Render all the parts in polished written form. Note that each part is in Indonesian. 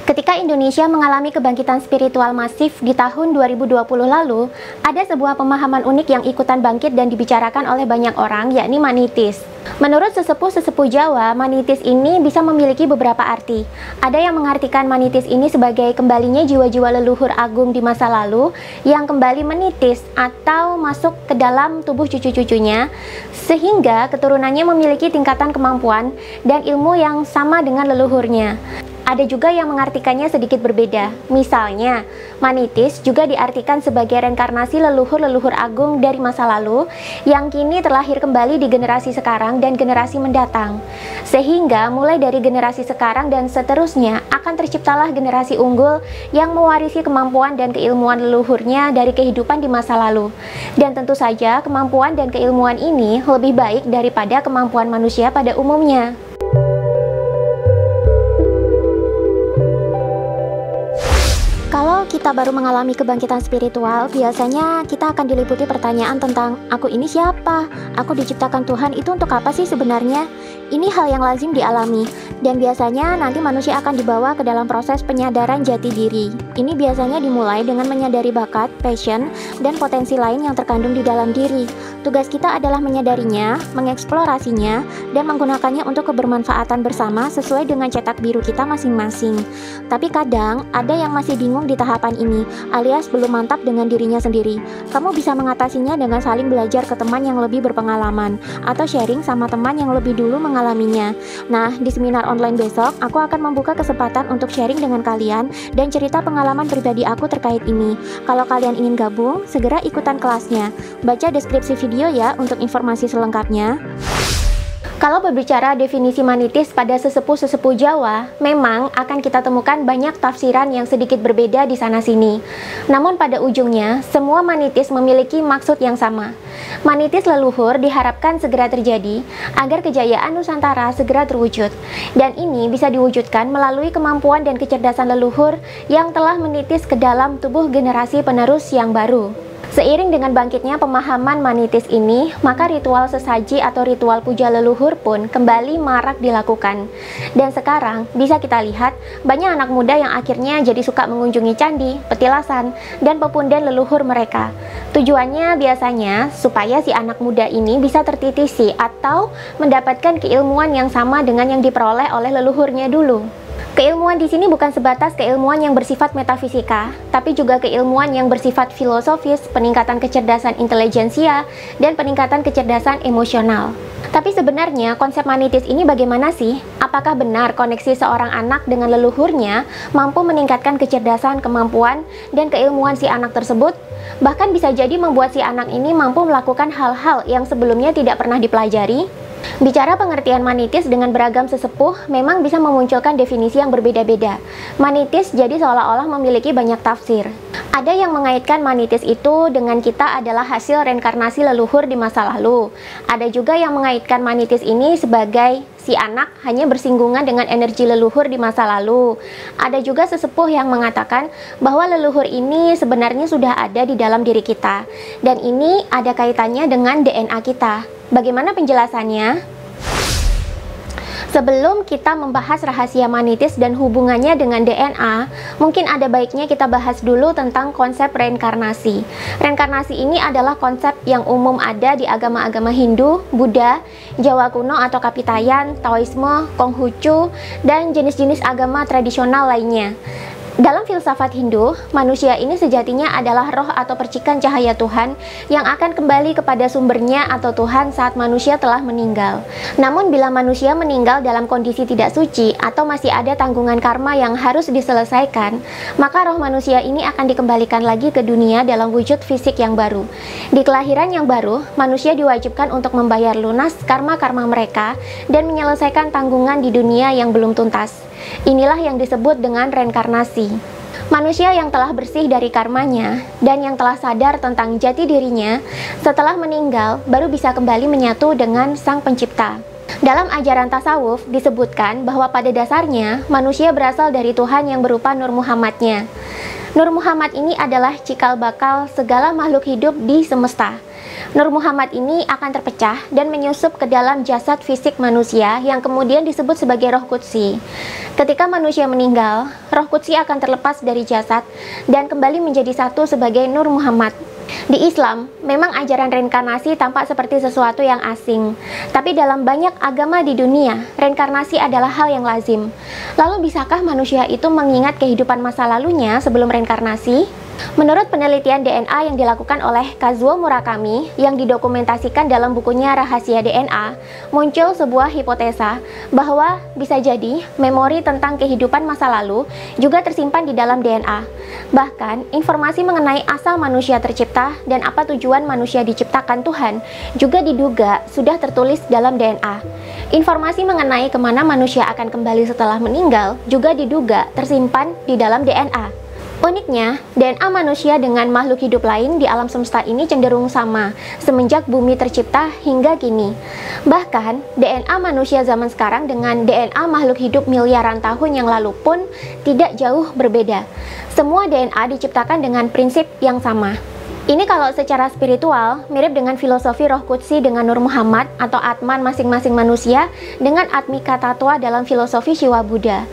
Ketika Indonesia mengalami kebangkitan spiritual masif di tahun 2020 lalu, ada sebuah pemahaman unik yang ikutan bangkit dan dibicarakan oleh banyak orang, yakni manitis. Menurut sesepuh-sesepuh Jawa, manitis ini bisa memiliki beberapa arti. Ada yang mengartikan manitis ini sebagai kembalinya jiwa-jiwa leluhur agung di masa lalu yang kembali menitis atau masuk ke dalam tubuh cucu-cucunya, sehingga keturunannya memiliki tingkatan kemampuan dan ilmu yang sama dengan leluhurnya. Ada juga yang mengartikannya sedikit berbeda. Misalnya, manitis juga diartikan sebagai reinkarnasi leluhur-leluhur agung dari masa lalu yang kini terlahir kembali di generasi sekarang dan generasi mendatang. Sehingga mulai dari generasi sekarang dan seterusnya akan terciptalah generasi unggul yang mewarisi kemampuan dan keilmuan leluhurnya dari kehidupan di masa lalu. Dan tentu saja kemampuan dan keilmuan ini lebih baik daripada kemampuan manusia pada umumnya. Kalau kita baru mengalami kebangkitan spiritual, biasanya kita akan diliputi pertanyaan tentang, aku ini siapa? Aku diciptakan Tuhan itu untuk apa sih sebenarnya? Ini hal yang lazim dialami, dan biasanya nanti manusia akan dibawa ke dalam proses penyadaran jati diri. Ini biasanya dimulai dengan menyadari bakat, passion, dan potensi lain yang terkandung di dalam diri. Tugas kita adalah menyadarinya, mengeksplorasinya, dan menggunakannya untuk kebermanfaatan bersama sesuai dengan cetak biru kita masing-masing. Tapi kadang, ada yang masih bingung di tahapan ini, alias belum mantap dengan dirinya sendiri. Kamu bisa mengatasinya dengan saling belajar ke teman yang lebih berpengalaman, atau sharing sama teman yang lebih dulu mengalaminya. Nah, di seminar online besok, aku akan membuka kesempatan untuk sharing dengan kalian dan cerita pengalaman pribadi aku terkait ini. Kalau kalian ingin gabung, segera ikutan kelasnya. Baca deskripsi video ya untuk informasi selengkapnya. Kalau berbicara definisi manitis pada sesepuh-sesepuh Jawa, memang akan kita temukan banyak tafsiran yang sedikit berbeda di sana-sini. Namun pada ujungnya, semua manitis memiliki maksud yang sama. Manitis leluhur diharapkan segera terjadi agar kejayaan Nusantara segera terwujud. Dan ini bisa diwujudkan melalui kemampuan dan kecerdasan leluhur yang telah menitis ke dalam tubuh generasi penerus yang baru. Seiring dengan bangkitnya pemahaman manitis ini, maka ritual sesaji atau ritual puja leluhur pun kembali marak dilakukan. Dan sekarang bisa kita lihat banyak anak muda yang akhirnya jadi suka mengunjungi candi, petilasan, dan pepundan leluhur mereka. Tujuannya biasanya supaya si anak muda ini bisa tertitisi atau mendapatkan keilmuan yang sama dengan yang diperoleh oleh leluhurnya dulu. Keilmuan di sini bukan sebatas keilmuan yang bersifat metafisika, tapi juga keilmuan yang bersifat filosofis, peningkatan kecerdasan intelijensia, dan peningkatan kecerdasan emosional. Tapi sebenarnya konsep manitis ini bagaimana sih? Apakah benar koneksi seorang anak dengan leluhurnya mampu meningkatkan kecerdasan, kemampuan, dan keilmuan si anak tersebut? Bahkan bisa jadi membuat si anak ini mampu melakukan hal-hal yang sebelumnya tidak pernah dipelajari? Bicara pengertian manitis dengan beragam sesepuh memang bisa memunculkan definisi yang berbeda-beda. Manitis jadi seolah-olah memiliki banyak tafsir. Ada yang mengaitkan manitis itu dengan kita adalah hasil reinkarnasi leluhur di masa lalu. Ada juga yang mengaitkan manitis ini sebagai si anak hanya bersinggungan dengan energi leluhur di masa lalu. Ada juga sesepuh yang mengatakan bahwa leluhur ini sebenarnya sudah ada di dalam diri kita. Dan ini ada kaitannya dengan DNA kita. Bagaimana penjelasannya? Sebelum kita membahas rahasia manitis dan hubungannya dengan DNA, mungkin ada baiknya kita bahas dulu tentang konsep reinkarnasi. Reinkarnasi ini adalah konsep yang umum ada di agama-agama Hindu, Buddha, Jawa kuno atau Kapitayan, Taoisme, Konghucu, dan jenis-jenis agama tradisional lainnya. Dalam filsafat Hindu, manusia ini sejatinya adalah roh atau percikan cahaya Tuhan yang akan kembali kepada sumbernya atau Tuhan saat manusia telah meninggal. Namun bila manusia meninggal dalam kondisi tidak suci atau masih ada tanggungan karma yang harus diselesaikan, maka roh manusia ini akan dikembalikan lagi ke dunia dalam wujud fisik yang baru. Di kelahiran yang baru, manusia diwajibkan untuk membayar lunas karma-karma mereka dan menyelesaikan tanggungan di dunia yang belum tuntas. Inilah yang disebut dengan reinkarnasi. Manusia yang telah bersih dari karmanya dan yang telah sadar tentang jati dirinya setelah meninggal baru bisa kembali menyatu dengan Sang Pencipta. Dalam ajaran tasawuf disebutkan bahwa pada dasarnya manusia berasal dari Tuhan yang berupa Nur Muhammadnya. Nur Muhammad ini adalah cikal bakal segala makhluk hidup di semesta. Nur Muhammad ini akan terpecah dan menyusup ke dalam jasad fisik manusia yang kemudian disebut sebagai roh qudsi. Ketika manusia meninggal, roh qudsi akan terlepas dari jasad dan kembali menjadi satu sebagai Nur Muhammad. Di Islam, memang ajaran reinkarnasi tampak seperti sesuatu yang asing. Tapi dalam banyak agama di dunia, reinkarnasi adalah hal yang lazim. Lalu bisakah manusia itu mengingat kehidupan masa lalunya sebelum reinkarnasi? Menurut penelitian DNA yang dilakukan oleh Kazuo Murakami yang didokumentasikan dalam bukunya Rahasia DNA, muncul sebuah hipotesa bahwa bisa jadi memori tentang kehidupan masa lalu juga tersimpan di dalam DNA. Bahkan, informasi mengenai asal manusia tercipta dan apa tujuan manusia diciptakan Tuhan juga diduga sudah tertulis dalam DNA. Informasi mengenai kemana manusia akan kembali setelah meninggal juga diduga tersimpan di dalam DNA. Uniknya, DNA manusia dengan makhluk hidup lain di alam semesta ini cenderung sama semenjak bumi tercipta hingga kini. Bahkan, DNA manusia zaman sekarang dengan DNA makhluk hidup miliaran tahun yang lalu pun tidak jauh berbeda. Semua DNA diciptakan dengan prinsip yang sama. Ini kalau secara spiritual mirip dengan filosofi roh qudsi dengan Nur Muhammad atau Atman masing-masing manusia dengan Atmika Tattwa dalam filosofi Shiva Buddha.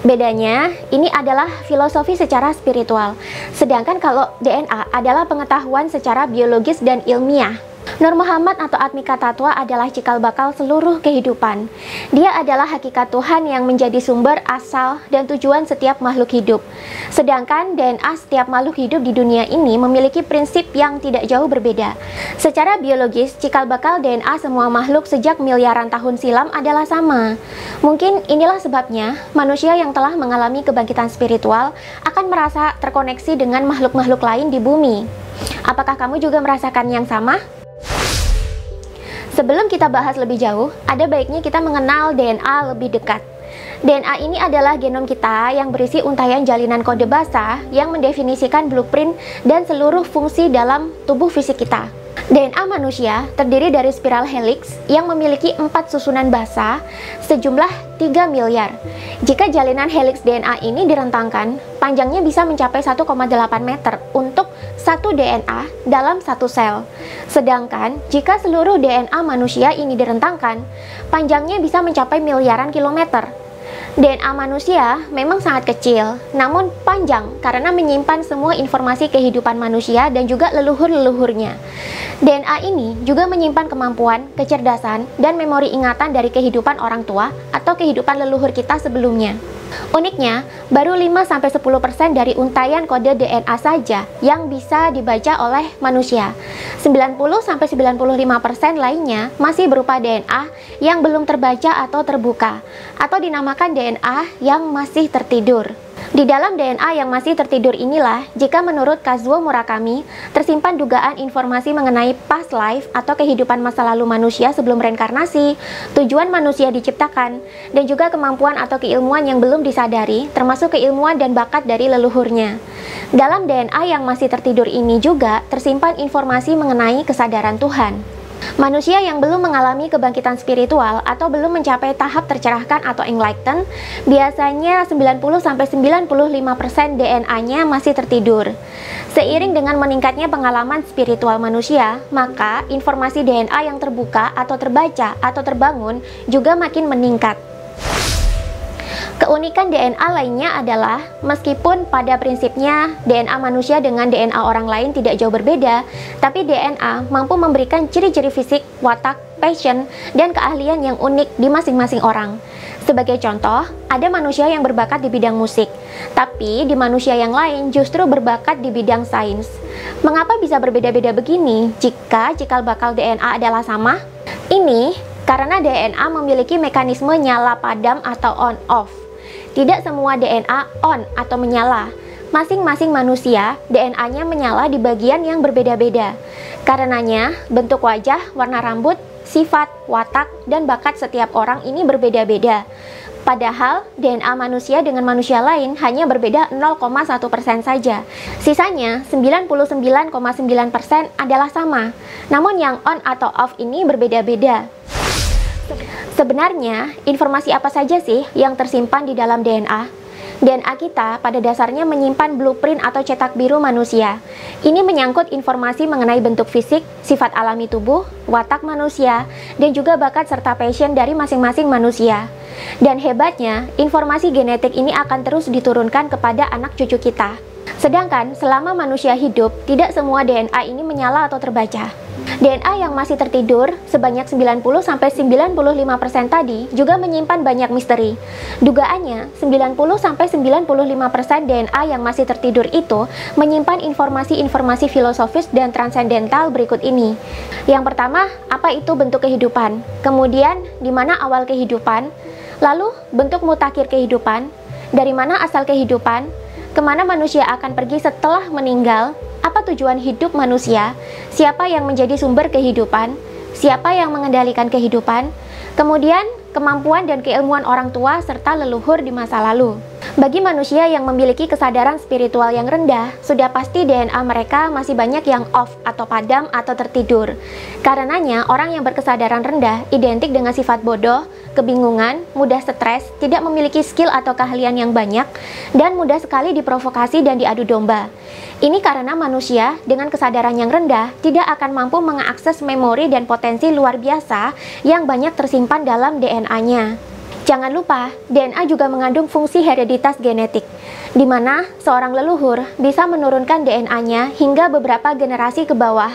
Bedanya, ini adalah filosofi secara spiritual, sedangkan kalau DNA adalah pengetahuan secara biologis dan ilmiah. Nur Muhammad atau Atmika Tattwa adalah cikal bakal seluruh kehidupan. Dia adalah hakikat Tuhan yang menjadi sumber, asal, dan tujuan setiap makhluk hidup. Sedangkan DNA setiap makhluk hidup di dunia ini memiliki prinsip yang tidak jauh berbeda. Secara biologis, cikal bakal DNA semua makhluk sejak miliaran tahun silam adalah sama. Mungkin inilah sebabnya manusia yang telah mengalami kebangkitan spiritual akan merasa terkoneksi dengan makhluk-makhluk lain di bumi. Apakah kamu juga merasakan yang sama? Sebelum kita bahas lebih jauh, ada baiknya kita mengenal DNA lebih dekat. DNA ini adalah genom kita yang berisi untayan jalinan kode basah yang mendefinisikan blueprint dan seluruh fungsi dalam tubuh fisik kita. DNA manusia terdiri dari spiral helix yang memiliki 4 susunan basa sejumlah 3 miliar. Jika jalinan helix DNA ini direntangkan, panjangnya bisa mencapai 1,8 meter untuk satu DNA dalam satu sel. Sedangkan jika seluruh DNA manusia ini direntangkan, panjangnya bisa mencapai miliaran kilometer. DNA manusia memang sangat kecil, namun panjang karena menyimpan semua informasi kehidupan manusia dan juga leluhur-leluhurnya. DNA ini juga menyimpan kemampuan, kecerdasan, dan memori ingatan dari kehidupan orang tua atau kehidupan leluhur kita sebelumnya. Uniknya, baru 5-10% dari untayan kode DNA saja yang bisa dibaca oleh manusia. 90-95% lainnya masih berupa DNA yang belum terbaca atau terbuka, atau dinamakan DNA yang masih tertidur. Di dalam DNA yang masih tertidur inilah, jika menurut Kazuo Murakami, tersimpan dugaan informasi mengenai past life atau kehidupan masa lalu manusia sebelum reinkarnasi, tujuan manusia diciptakan, dan juga kemampuan atau keilmuan yang belum disadari, termasuk keilmuan dan bakat dari leluhurnya. Dalam DNA yang masih tertidur ini juga tersimpan informasi mengenai kesadaran Tuhan. Manusia yang belum mengalami kebangkitan spiritual atau belum mencapai tahap tercerahkan atau enlightened, biasanya 90-95% DNA-nya masih tertidur. Seiring dengan meningkatnya pengalaman spiritual manusia, maka informasi DNA yang terbuka atau terbaca atau terbangun juga makin meningkat. Keunikan DNA lainnya adalah, meskipun pada prinsipnya DNA manusia dengan DNA orang lain tidak jauh berbeda, tapi DNA mampu memberikan ciri-ciri fisik, watak, passion, dan keahlian yang unik di masing-masing orang. Sebagai contoh, ada manusia yang berbakat di bidang musik, tapi di manusia yang lain justru berbakat di bidang sains. Mengapa bisa berbeda-beda begini jika cikal bakal DNA adalah sama? Ini karena DNA memiliki mekanisme nyala padam atau on-off. Tidak semua DNA on atau menyala. Masing-masing manusia, DNA-nya menyala di bagian yang berbeda-beda. Karenanya, bentuk wajah, warna rambut, sifat, watak, dan bakat setiap orang ini berbeda-beda. Padahal, DNA manusia dengan manusia lain hanya berbeda 0,1% saja. Sisanya, 99,9% adalah sama. Namun yang on atau off ini berbeda-beda. Sebenarnya, informasi apa saja sih yang tersimpan di dalam DNA? DNA kita pada dasarnya menyimpan blueprint atau cetak biru manusia. Ini menyangkut informasi mengenai bentuk fisik, sifat alami tubuh, watak manusia, dan juga bakat serta passion dari masing-masing manusia. Dan hebatnya, informasi genetik ini akan terus diturunkan kepada anak cucu kita. Sedangkan selama manusia hidup, tidak semua DNA ini menyala atau terbaca. DNA yang masih tertidur sebanyak 90-95% tadi juga menyimpan banyak misteri. Dugaannya, 90-95% DNA yang masih tertidur itu menyimpan informasi-informasi filosofis dan transendental berikut ini. Yang pertama, apa itu bentuk kehidupan? Kemudian, di mana awal kehidupan? Lalu, bentuk mutakhir kehidupan? Dari mana asal kehidupan? Kemana manusia akan pergi setelah meninggal? Apa tujuan hidup manusia? Siapa yang menjadi sumber kehidupan? Siapa yang mengendalikan kehidupan? Kemudian, kemampuan dan keilmuan orang tua serta leluhur di masa lalu. Bagi manusia yang memiliki kesadaran spiritual yang rendah, sudah pasti DNA mereka masih banyak yang off atau padam atau tertidur. Karenanya, orang yang berkesadaran rendah identik dengan sifat bodoh, kebingungan, mudah stres, tidak memiliki skill atau keahlian yang banyak, dan mudah sekali diprovokasi dan diadu domba. Ini karena manusia dengan kesadaran yang rendah tidak akan mampu mengakses memori dan potensi luar biasa yang banyak tersimpan dalam DNA-nya. Jangan lupa, DNA juga mengandung fungsi hereditas genetik, di mana seorang leluhur bisa menurunkan DNA-nya hingga beberapa generasi ke bawah.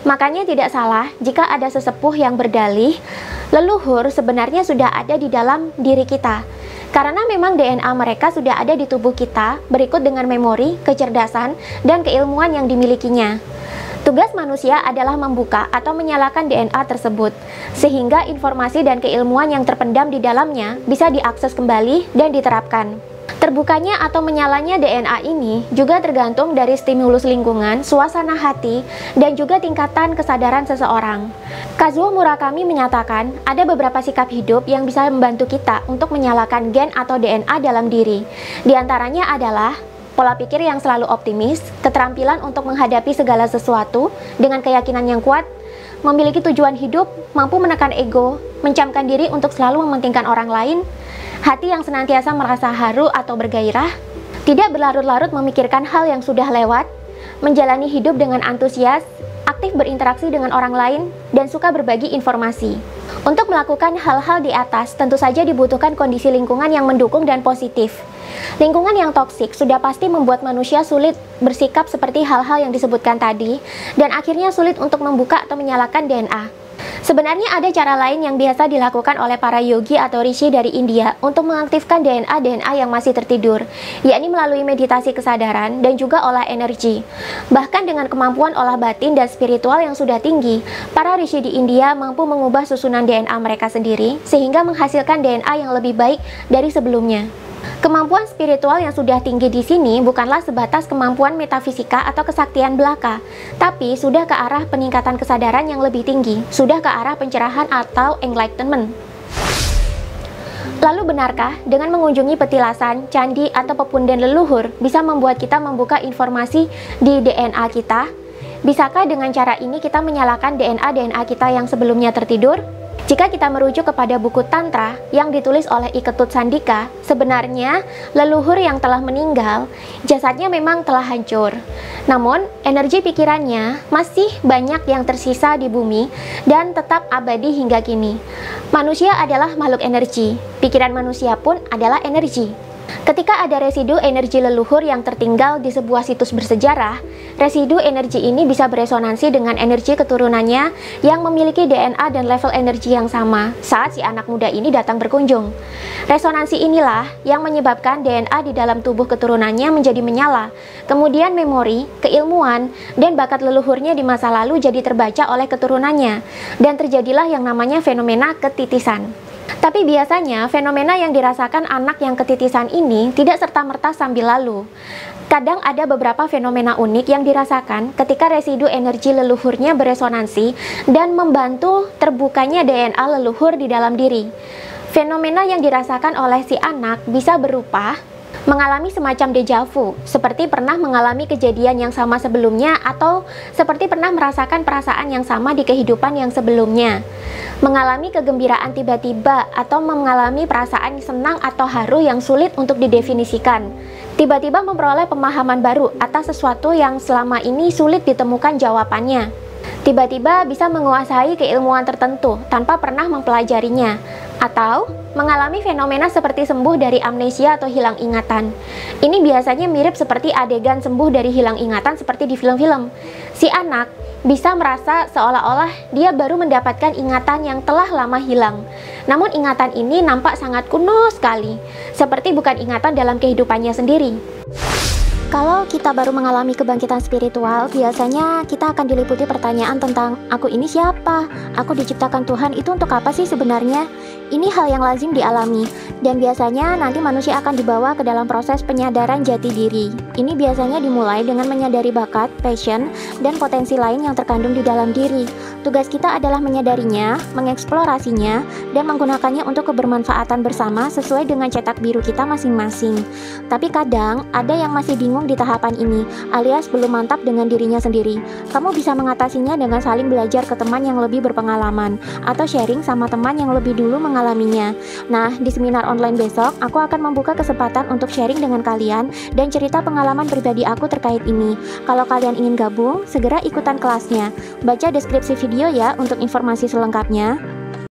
Makanya tidak salah jika ada sesepuh yang berdalih, leluhur sebenarnya sudah ada di dalam diri kita. Karena memang DNA mereka sudah ada di tubuh kita, berikut dengan memori, kecerdasan, dan keilmuan yang dimilikinya. Tugas manusia adalah membuka atau menyalakan DNA tersebut, sehingga informasi dan keilmuan yang terpendam di dalamnya bisa diakses kembali dan diterapkan. Terbukanya atau menyalanya DNA ini juga tergantung dari stimulus lingkungan, suasana hati, dan juga tingkatan kesadaran seseorang. Kazuo Murakami menyatakan ada beberapa sikap hidup yang bisa membantu kita untuk menyalakan gen atau DNA dalam diri. Di antaranya adalah pola pikir yang selalu optimis, keterampilan untuk menghadapi segala sesuatu dengan keyakinan yang kuat, memiliki tujuan hidup, mampu menekan ego, mencamkan diri untuk selalu mementingkan orang lain, hati yang senantiasa merasa haru atau bergairah, tidak berlarut-larut memikirkan hal yang sudah lewat, menjalani hidup dengan antusias, aktif berinteraksi dengan orang lain, dan suka berbagi informasi. Untuk melakukan hal-hal di atas, tentu saja dibutuhkan kondisi lingkungan yang mendukung dan positif. Lingkungan yang toksik sudah pasti membuat manusia sulit bersikap seperti hal-hal yang disebutkan tadi, dan akhirnya sulit untuk membuka atau menyalakan DNA. Sebenarnya ada cara lain yang biasa dilakukan oleh para yogi atau rishi dari India untuk mengaktifkan DNA yang masih tertidur, yakni melalui meditasi kesadaran dan juga olah energi. Bahkan dengan kemampuan olah batin dan spiritual yang sudah tinggi, para rishi di India mampu mengubah susunan DNA mereka sendiri sehingga menghasilkan DNA yang lebih baik dari sebelumnya. Kemampuan spiritual yang sudah tinggi di sini bukanlah sebatas kemampuan metafisika atau kesaktian belaka, tapi sudah ke arah peningkatan kesadaran yang lebih tinggi, sudah ke arah pencerahan atau enlightenment. Lalu benarkah dengan mengunjungi petilasan, candi, atau pepunden leluhur bisa membuat kita membuka informasi di DNA kita? Bisakah dengan cara ini kita menyalakan DNA kita yang sebelumnya tertidur? Jika kita merujuk kepada buku Tantra yang ditulis oleh Iketut Sandika, sebenarnya leluhur yang telah meninggal, jasadnya memang telah hancur. Namun, energi pikirannya masih banyak yang tersisa di bumi dan tetap abadi hingga kini. Manusia adalah makhluk energi, pikiran manusia pun adalah energi. Ketika ada residu energi leluhur yang tertinggal di sebuah situs bersejarah, residu energi ini bisa beresonansi dengan energi keturunannya yang memiliki DNA dan level energi yang sama saat si anak muda ini datang berkunjung. Resonansi inilah yang menyebabkan DNA di dalam tubuh keturunannya menjadi menyala. Kemudian memori, keilmuan, dan bakat leluhurnya di masa lalu jadi terbaca oleh keturunannya, dan terjadilah yang namanya fenomena ketitisan. Tapi biasanya fenomena yang dirasakan anak yang ketitisan ini tidak serta-merta sambil lalu. Kadang ada beberapa fenomena unik yang dirasakan ketika residu energi leluhurnya beresonansi dan membantu terbukanya DNA leluhur di dalam diri. Fenomena yang dirasakan oleh si anak bisa berupa Mengalami semacam deja vu, seperti pernah mengalami kejadian yang sama sebelumnya atau seperti pernah merasakan perasaan yang sama di kehidupan yang sebelumnya. Mengalami kegembiraan tiba-tiba atau mengalami perasaan senang atau haru yang sulit untuk didefinisikan. Tiba-tiba memperoleh pemahaman baru atas sesuatu yang selama ini sulit ditemukan jawabannya. Tiba-tiba bisa menguasai keilmuan tertentu tanpa pernah mempelajarinya, atau mengalami fenomena seperti sembuh dari amnesia atau hilang ingatan. Ini biasanya mirip seperti adegan sembuh dari hilang ingatan seperti di film-film. Si anak bisa merasa seolah-olah dia baru mendapatkan ingatan yang telah lama hilang. Namun ingatan ini nampak sangat kuno sekali, seperti bukan ingatan dalam kehidupannya sendiri. Kalau kita baru mengalami kebangkitan spiritual, biasanya kita akan diliputi pertanyaan tentang, aku ini siapa? Aku diciptakan Tuhan itu untuk apa sih sebenarnya? Ini hal yang lazim dialami, dan biasanya nanti manusia akan dibawa ke dalam proses penyadaran jati diri. Ini biasanya dimulai dengan menyadari bakat, passion, dan potensi lain yang terkandung di dalam diri. Tugas kita adalah menyadarinya, mengeksplorasinya, dan menggunakannya untuk kebermanfaatan bersama sesuai dengan cetak biru kita masing-masing. Tapi kadang, ada yang masih bingung di tahapan ini, alias belum mantap dengan dirinya sendiri. Kamu bisa mengatasinya dengan saling belajar ke teman yang lebih berpengalaman, atau sharing sama teman yang lebih dulu mengalaminya. Nah, di seminar online besok, aku akan membuka kesempatan untuk sharing dengan kalian dan cerita pengalaman pribadi aku terkait ini. Kalau kalian ingin gabung, segera ikutan kelasnya. Baca deskripsi video ya untuk informasi selengkapnya.